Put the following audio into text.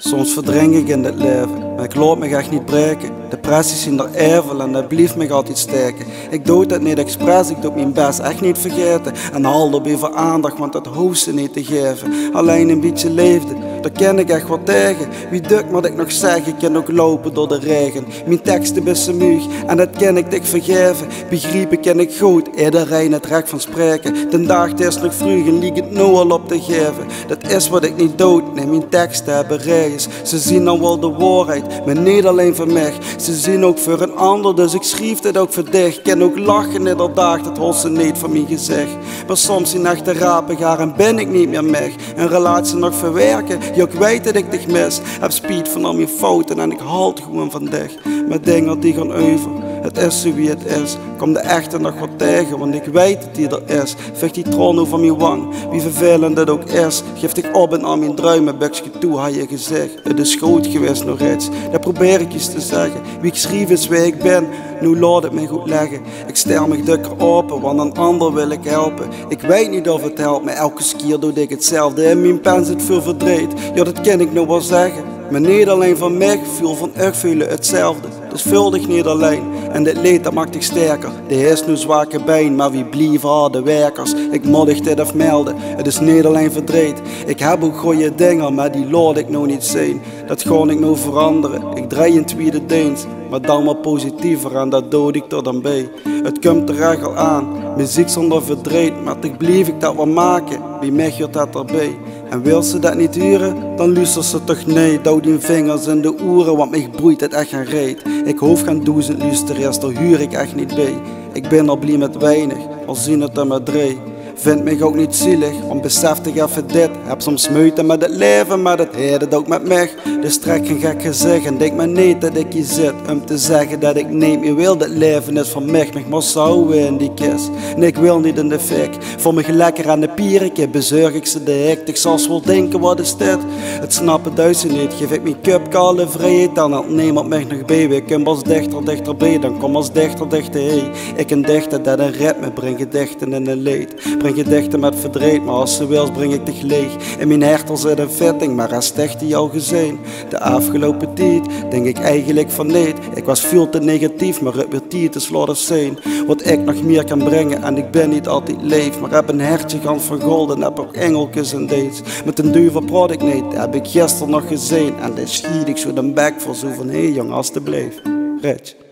Soms verdrink ik in dit leven, maar ik laat me echt niet breken. Depressies zien er even en dat blijft me altijd steken. Ik doe het niet expres, ik doe mijn best echt niet vergeten. En haal erbij voor aandacht, want dat hoeft ze niet te geven. Alleen een beetje leefde, daar ken ik echt wat tegen. Wie dukt wat ik nog zeg, ik kan ook lopen door de regen. Mijn teksten bissen muug en dat ken ik dik vergeven. Begrijpen ken ik goed, iedereen het recht van spreken. Den dag het is nog vroeg en lieg het nu al op te geven. Dat is wat ik niet dood, nee mijn teksten hebben reis. Ze zien dan wel de waarheid, maar niet alleen voor mij. Ze zien ook voor een ander, dus ik schreef dit ook voor dich. Ken ook lachen inderdaad, dat hoort ze niet van mijn gezicht. Maar soms in echte rapen gaan en ben ik niet meer meg. Een relatie nog verwerken, ja ik weet dat ik dich mis. Heb spijt van al mijn fouten en ik houd gewoon van dich. Maar dingen die gaan over, het is zo wie het is. Kom de echte nog wat tegen, want ik weet dat die er is. Vecht die tron over mijn wang, wie vervelend het ook is. Geef ik op en aan mijn druimen, bukje toe, had je gezegd. Het is goed geweest nog iets, dat probeer ik eens te zeggen. Wie ik schreef is wie ik ben, nu laat het me goed leggen. Ik stel me dikker open, want een ander wil ik helpen. Ik weet niet of het helpt, maar elke keer doe ik hetzelfde. In mijn pen zit veel verdriet, ja dat kan ik nog wel zeggen. Maar niet alleen van mij, veel van u voelen hetzelfde. Dus vul dich niet alleen, en dit leed dat maakt dich sterker. De is nu zwakke been, maar wie blijven harde werkers. Ik moedig dit afmelden, het is niet alleen verdriet. Ik heb ook goede dingen, maar die laat ik nog niet zien. Dat ga ik nou veranderen, ik draai een tweede dienst. Maar dan maar positiever en dat doe ik er dan bij. Het komt er echt al aan, muziek zonder verdriet. Maar toch blijf ik dat wel maken, wie mij gaat dat erbij. En wil ze dat niet huren, dan luistert ze toch nee. Douw die vingers in de oren, want mij broeit het echt geen reet. Ik hoef geen 1000 luisteraars, daar huur ik echt niet bij. Ik ben al blij met weinig, al zien het er met 3. Vind mij ook niet zielig, want besef ik even dit. Heb soms moeite met het leven, maar dat heet het ook met mij. Dus trek geen gek gezicht en denk maar niet dat ik hier zit om te zeggen dat ik niet meer wil. Dat leven is van mij, ik moet zouden in die kist. Nee, ik wil niet in de fik, voor me lekker aan de pieren, bezorg ik ze de hek. Ik zal wel denken, wat is dit? Het snappen duizend niet, geef ik mijn cup alle vrijheid, dan had niemand mij nog bij. Ik kom als dichterbij, dan kom als dichterbij. Ik een dichter dat een ritme brengt gedichten in een leed. Breng gedichten met verdriet, maar als ze wils breng ik dich leeg. In mijn hertel zit een vetting, maar als echt die al gezien. De afgelopen tijd denk ik eigenlijk van niet. Ik was veel te negatief, maar het weer tijd is laten zijn. Wat ik nog meer kan brengen en ik ben niet altijd leef. Maar heb een hertje gans van gold en heb ook engeltjes en dates. Met een duivel praat ik niet, dat heb ik gisteren nog gezien. En dan schiet ik zo de bek voor zo van, hé jong, alstublieft, Rich.